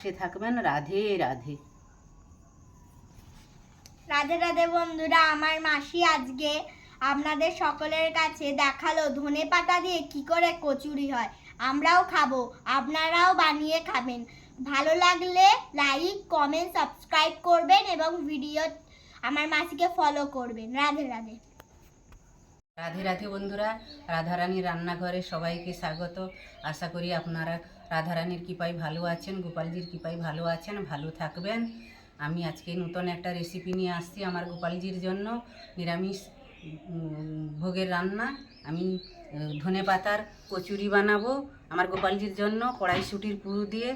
সে থাকবেন। রাধে রাধে। রাধে রাধে বন্ধুরা, আমার মাসি আজকে আপনাদের সকলের কাছে দেখালো ধনেপাতা দিয়ে কি করে কচুরি হয়। আমরাও খাবো, আপনারাও বানিয়ে খাবেন। ভালো লাগলে লাইক, কমেন্ট, সাবস্ক্রাইব করবেন এবং ভিডিও আমার মাসিকে ফলো করবেন। রাধে রাধে। রাধে রাধে বন্ধুরা, রাধারানীর রান্নাঘরে সবাইকে স্বাগত। আশা করি আপনারা রাধারানীর কৃপায় ভালো আছেন, গোপালজির কৃপায় ভালো আছেন, ভালো থাকবেন। আমি আজকে নতুন একটা রেসিপি নিয়ে আসছি আমার গোপালজির জন্য, নিরামিষ ভোগের রান্না। আমি ধনেপাতার কচুরি বানাবো আমার গোপালজির জন্য। কড়াইশুঁটির পুর দিয়ে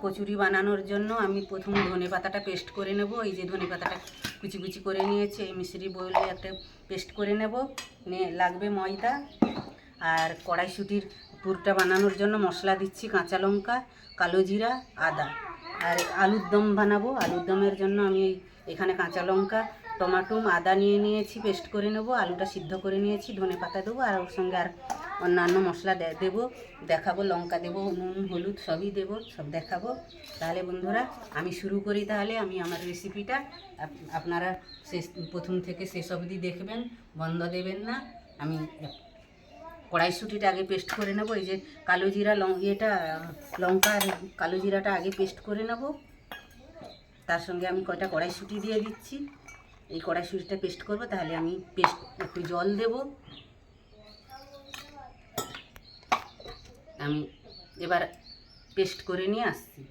কচুরি বানানোর জন্য আমি প্রথম ধনেপাতাটা পেস্ট করে নেব। এই যে ধনেপাতাটা কুচি কুচি করে নিয়েছি, এই মিশ্রি বলে একটা পেস্ট করে নেব। লাগবে ময়দা। আর কড়াইশুঁটির পুরটা বানানোর জন্য মশলা দিচ্ছি কাঁচা লঙ্কা, কালো জিরা, আদা। আর আলুর দম বানাবো। আলুর দমের জন্য আমি এখানে কাঁচা লঙ্কা, টমাটো, আদা নিয়ে নিয়েছি, পেস্ট করে নেব। আলুটা সিদ্ধ করে নিয়েছি, ধনে পাতা দেবো, আর ওর সঙ্গে আর অন্যান্য মশলা দেবো, দেখাবো। লঙ্কা দেবো, নুন, হলুদ সবই দেবো, সব দেখাবো। তাহলে বন্ধুরা আমি শুরু করি। তাহলে আমি আমার রেসিপিটা আপনারা প্রথম থেকে শেষ অবধি দেখবেন, বন্ধ দেবেন না। আমি কড়াইশুঁটিটা আগে পেস্ট করে নেব। এই যে কালো জিরা লঙ্কা আর কালো জিরাটা আগে পেস্ট করে নেব। তার সঙ্গে আমি কয়টা কড়াইশুঁটি দিয়ে দিচ্ছি। এই কড়াইশুঁটিটা পেস্ট করব। তাহলে আমি একটু জল দেব। আমি এবার পেস্ট করে নিয়ে আসছি।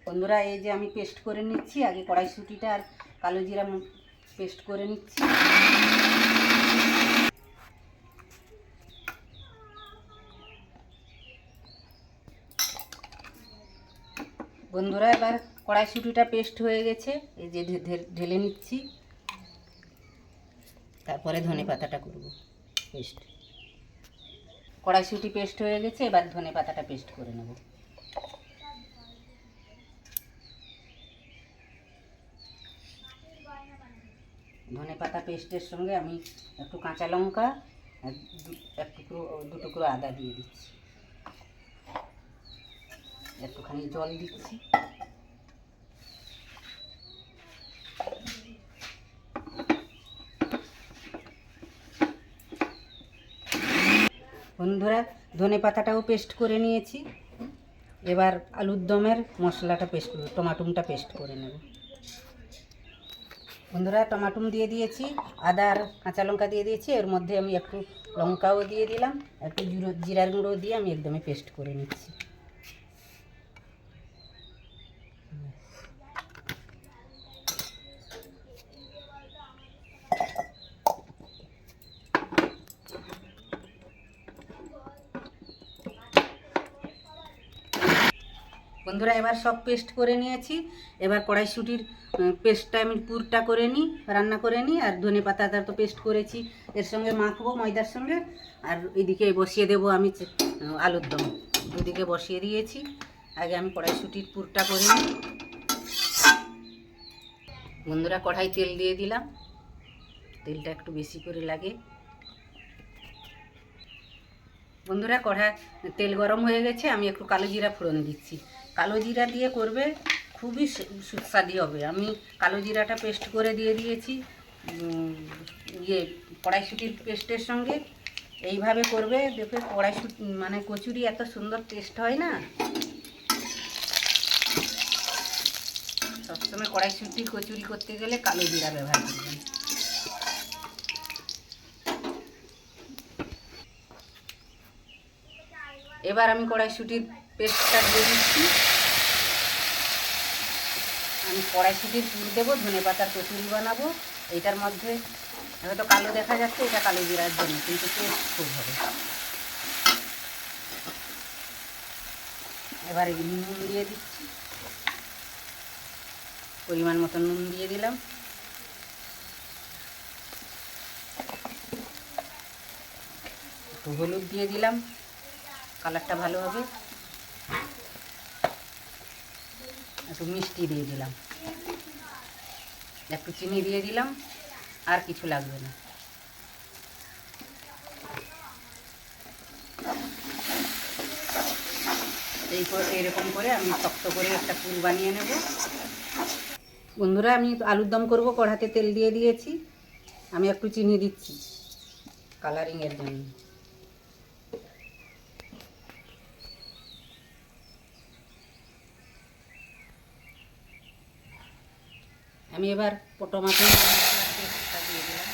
বন্ধুরা এই যে আমি পেস্ট করে নিচ্ছি। আগে কড়াইশুঁটিটা আর কালো জিরা পেস্ট করে নিচ্ছি। বন্ধুরা এবার কড়াইশুঁটিটা পেস্ট হয়ে গেছে, এই যে ঢেলে নিচ্ছি। তারপরে ধনে পাতাটা করব পেস্ট। কড়াইশুঁটি পেস্ট হয়ে গেছে, এবার ধনে পাতাটা পেস্ট করে নেব। ধনে পাতা পেস্টের সঙ্গে আমি একটু কাঁচা লঙ্কা আর দু টুকরো আদা দিয়ে দিচ্ছি। একটুখানি জল দিচ্ছি। বন্ধুরা ধনে পাতাটাও পেস্ট করে নিয়েছি। এবার আলুর দমের মশলাটা পেস্ট, টমাটোটা পেস্ট করে নেব। বন্ধুরা টমাটো দিয়ে দিয়েছি, আদা আর কাঁচা লঙ্কা দিয়ে দিয়েছি। এর মধ্যে আমি একটু লঙ্কাও দিয়ে দিলাম, একটু জিরার গুঁড়ো দিয়ে আমি একদমই পেস্ট করে নিচ্ছি। বন্ধুরা এবার সব পেস্ট করে নিয়েছি। এবার কড়াইশুঁটির পেস্টটা আমি পুরটা করে নিই, রান্না করে নিই। আর ধনে পাতাটা তো পেস্ট করেছি, এর সঙ্গে মাখবো ময়দার সঙ্গে। আর এদিকে বসিয়ে দেবো আমি আলুর দম। দুদিকে বসিয়ে দিয়েছি। আগে আমি কড়াইশুঁটির পুরটা করে নিই। বন্ধুরা কড়াই তেল দিয়ে দিলাম, তেলটা একটু বেশি করে লাগে। বন্ধুরা তেল গরম হয়ে গেছে, আমি একটু কালো জিরা ফোড়ন দিচ্ছি। কালো জিরা দিয়ে করবে, খুবই সুস্বাদু হবে। আমি কালো জিরাটা পেস্ট করে দিয়ে দিয়েছি কড়াইশুঁটির পেস্টের সঙ্গে। এইভাবে করবে, দেখবে কড়াইশুঁটি মানে কচুরি এত সুন্দর টেস্ট হয় না। সবসময় কড়াইশুঁটির কচুরি করতে গেলে কালো জিরা ব্যবহার করবেন। এবার আমি কড়াইশুঁটির পেস্টটা দিয়ে দিচ্ছি। আমি কড়াইশুঁটির পুর দেবো, ধনে পাতার কচুরি বানাবো। এইটার মধ্যে হয়তো কালো দেখা যাচ্ছে, এটা কালো জিরার জন্য, কিন্তু টেস্ট খুব হবে। এবার নুন দিয়ে দিচ্ছি, পরিমাণ মতো নুন দিয়ে দিলাম। একটু হলুদ দিয়ে দিলাম, কালারটা ভালো হবে। একটু মিষ্টি দিয়ে দিলাম, একটু চিনি দিয়ে দিলাম, আর কিছু লাগবে না। এইরকম করে আমি শক্ত করে একটা পুর বানিয়ে নেব। বন্ধুরা, আমি আলুর দম করব, কড়াতে তেল দিয়ে দিয়েছি। আমি একটু চিনি দিচ্ছি কালারিংয়ের জন্য। আমি এবার টমেটো পেস্টটা দিয়ে দিলাম।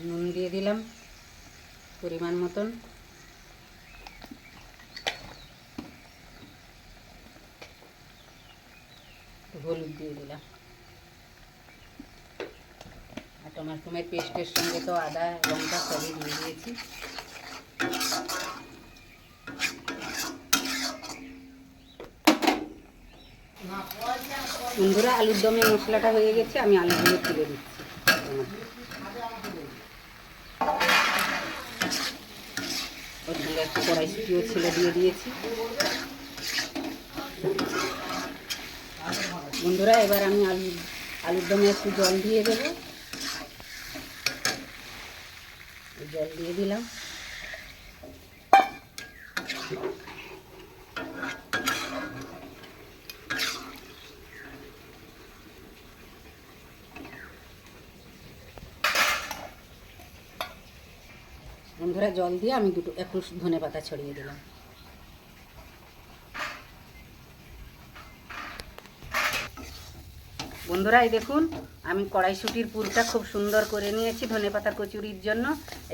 নুন দিয়ে দিলাম পরিমাণ মতন। হলুদ দিয়ে দিলাম। আর টমেটোর পেস্টের সঙ্গে তো আদা লঙ্কা সবই দিয়ে দিয়েছি। বন্ধুরা, আলুর দমে মশলাটা হয়ে গেছে, আমি আলুগুলো তুলে দিচ্ছি। ওর সঙ্গে একটু কড়াইশুঁটিও ছেলে দিয়ে দিয়েছি। বন্ধুরা, এবার আমি আলুর দমে একটু জল দিয়ে দেবো। জল দিয়ে দিলাম। বন্ধুরা, জল দিয়ে আমি একটু ধনেপাতা ছড়িয়ে দিলাম। বন্ধুরা, এই দেখুন, আমি কড়াইশুঁটির পুরটা খুব সুন্দর করে নিয়েছি ধনেপাতার কচুরির জন্য।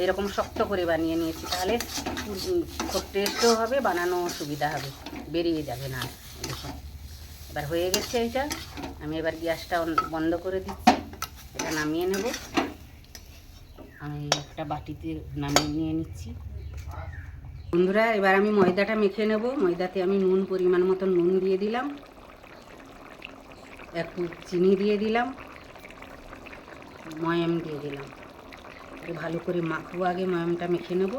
এইরকম শক্ত করে বানিয়ে নিয়েছি, তাহলে খুব টেস্টও হবে, বানানো সুবিধা হবে, বেরিয়ে যাবে না। দেখুন, এবার হয়ে গেছে এটা। আমি এবার গ্যাসটা বন্ধ করে দিচ্ছি। এটা নামিয়ে নেব। আমি একটা বাটিতে নামিয়ে নিয়ে নিচ্ছি। বন্ধুরা, এবার আমি ময়দাটা মেখে নেব। ময়দাতে আমি নুন পরিমাণ মতন নুন দিয়ে দিলাম, একটু চিনি দিয়ে দিলাম, ময়াম দিয়ে দিলাম। ভালো করে মাখবো, আগে ময়ামটা মেখে নেব।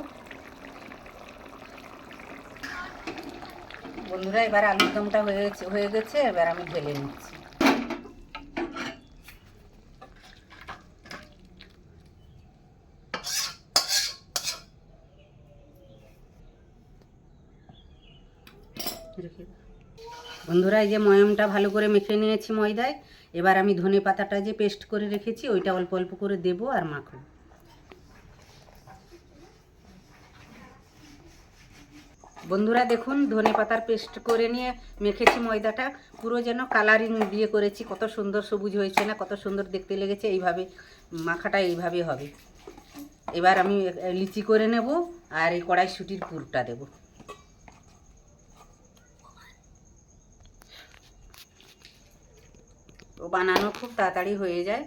বন্ধুরা, এবার আলুর দমটা হয়ে গেছে, এবার আমি ঢেলে নিচ্ছি। বন্ধুরা, এই যে ময়ামটা ভালো করে মেখে নিয়েছি ময়দায়। এবার আমি ধনেপাতাটা যে পেস্ট করে রেখেছি ওইটা অল্প অল্প করে দেবো আর মাখবো। বন্ধুরা, দেখুন, ধনেপাতার পেস্ট করে নিয়ে মেখেছি ময়দাটা, পুরো যেন কালারিং দিয়ে করেছি। কত সুন্দর সবুজ হয়েছে না, কত সুন্দর দেখতে লেগেছে। এইভাবে মাখাটা এইভাবে হবে। এবার আমি লিচি করে নেব আর এই কড়াইশুঁটির পুরটা দেব। ও বানানো খুব তাড়াতাড়ি হয়ে যায়।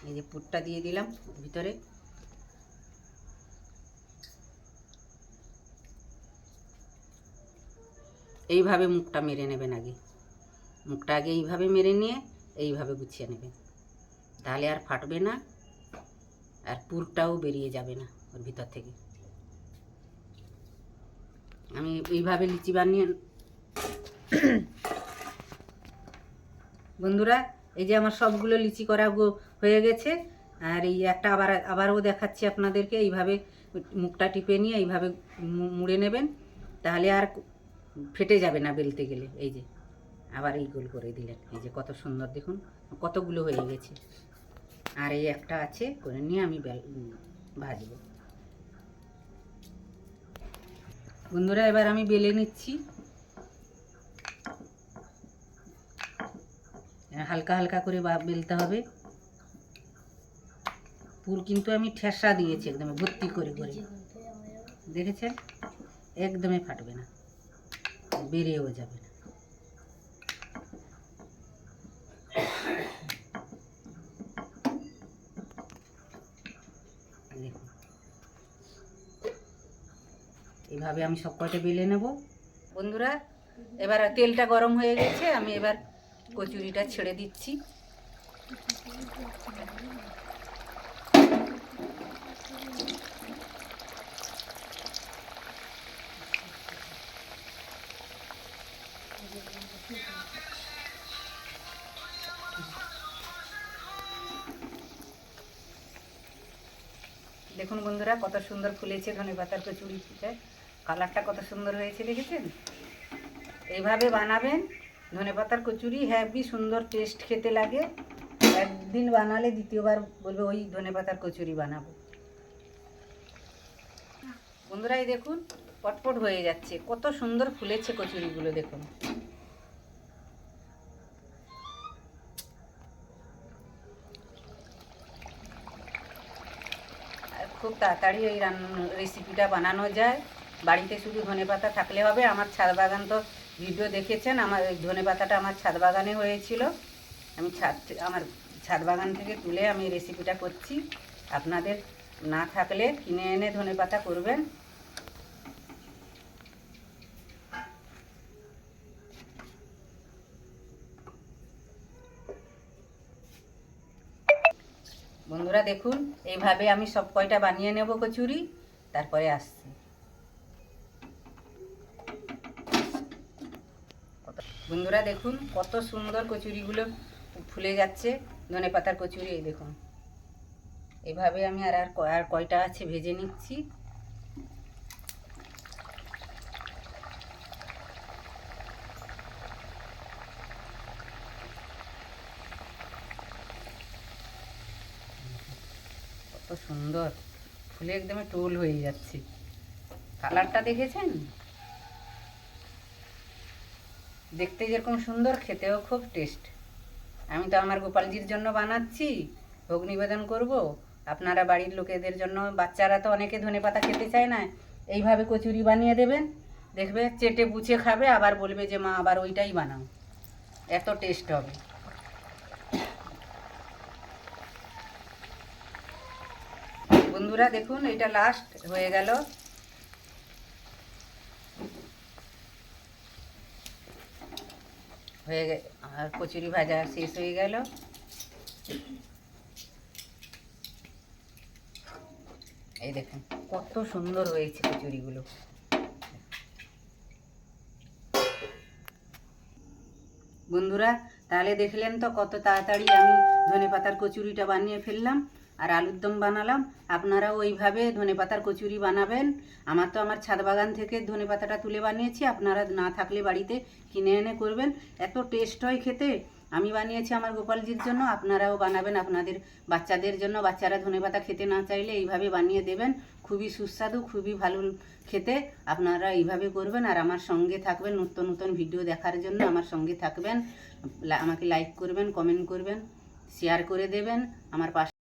এই যে পুরটা দিয়ে দিলাম ভিতরে। এইভাবে মুখটা মেরে নেবেন আগে। মুখটা আগে এইভাবে মেরে নিয়ে এইভাবে গুছিয়ে নেবেন, তাহলে আর ফাটবে না, আর পুরটাও বেরিয়ে যাবে না ওর ভিতর থেকে। আমি এইভাবে লিচি বানিয়ে বন্ধুরা, এই যে আমার সবগুলো লিচি করা হয়ে গেছে। আর এই একটা আবারও দেখাচ্ছি আপনাদেরকে। এইভাবে মুখটা টিপে নিয়ে এইভাবে মুড়ে নেবেন, তাহলে আর ফেটে যাবে না বেলতে গেলে। এই যে আবার এই গোল করে দিলেন, এই যে কত সুন্দর দেখুন, কতগুলো হয়ে গেছে। আর এই একটা আছে, করে নিয়ে আমি ভাজবো। বন্ধুরা, এবার আমি বেলে নিচ্ছি। হালকা হালকা করে বেলতে হবে। পুর কিন্তু আমি ঠেসা দিয়েছি, একদম ভর্তি করে করে, দেখেছেন? একদমই ফাটবে না, বেরিয়েও যাবে না। দেখুন, এইভাবে আমি সব কয়টা বেলে নেব। বন্ধুরা, এবার তেলটা গরম হয়ে গেছে, আমি এবার কচুরিটা ছেড়ে দিচ্ছি। দেখুন বন্ধুরা কত সুন্দর ফুলেছে ধনেপাতার কচুরি পিঠে, কালারটা কত সুন্দর হয়েছে দেখেছেন। এইভাবে বানাবেন ধনেপাতার কচুরি, হেভি সুন্দর টেস্ট খেতে লাগে। একদিন বানালে দ্বিতীয়বার বলবে ওই ধনেপাতার কচুরি বানাবো। বন্ধুরা এই দেখুন পটপট হয়ে যাচ্ছে, কত সুন্দর ফুলেছে কচুরিগুলো দেখুন। আর খুব তাড়াতাড়ি এই রেসিপিটা বানানো যায়। বাড়িতে শুধু ধনেপাতা থাকলে হবে। আমার ছাদ বাগান তো ভিডিও দেখেছেন, আমার ধনেপাতাটা আমার ছাদ বাগানে হয়েছিল। আমি আমার ছাদ বাগান থেকে তুলে আমি রেসিপিটা করছি। আপনাদের না থাকলে কিনে এনে ধনেপাতা করবেন। বন্ধুরা দেখুন এইভাবে আমি সব কয়টা বানিয়ে নেব কচুরি, তারপরে আসছি। বন্ধুরা দেখুন কত সুন্দর কচুরিগুলো ফুলে যাচ্ছে, ধনেপাতার কচুরি। এই দেখুন এইভাবে আমি আর কয়টা আছে ভেজে নিচ্ছি। কত সুন্দর ফুলে একদম টোল হয়ে যাচ্ছে, কালারটা দেখেছেন? দেখতে যেরকম সুন্দর, খেতেও খুব টেস্ট। আমি তো আমার গোপালজির জন্য বানাচ্ছি, ভোগ নিবেদন করব। আপনারা বাড়ির লোকেদের জন্য, বাচ্চারা তো অনেকে ধনেপাতা খেতে চায় না, এইভাবে কচুরি বানিয়ে দেবেন, দেখবে চেটে পুচে খাবে, আবার বলবে যে মা আবার ওইটাই বানাও, এত টেস্ট হবে। বন্ধুরা দেখুন এটা লাস্ট হয়ে গেল। আর কচুরি ভাজা শেষ হয়ে গেল। এই দেখুন কত সুন্দর হয়েছে কচুরিগুলো। বন্ধুরা তাহলে দেখলেন তো কত তাড়াতাড়ি আমি ধনেপাতার কচুরিটা বানিয়ে ফেললাম আর আলুর দম বানালাম। আপনারাও ওইভাবে ধনেপাতার কচুরি বানাবেন। আমার ছাদ বাগান থেকে ধনেপাতাটা তুলে বানিয়েছি, আপনারা না থাকলে বাড়িতে কিনে এনে করবেন, এত টেস্ট হয় খেতে। আমি বানিয়েছি আমার গোপালজির জন্য, আপনারাও বানাবেন আপনাদের বাচ্চাদের জন্য। বাচ্চারা ধনেপাতা খেতে না চাইলে এইভাবে বানিয়ে দেবেন, খুবই সুস্বাদু, খুবই ভালো খেতে। আপনারা এইভাবে করবেন আর আমার সঙ্গে থাকবেন, নতুন নতুন ভিডিও দেখার জন্য আমার সঙ্গে থাকবেন। আমাকে লাইক করবেন, কমেন্ট করবেন, শেয়ার করে দেবেন, আমার পাশে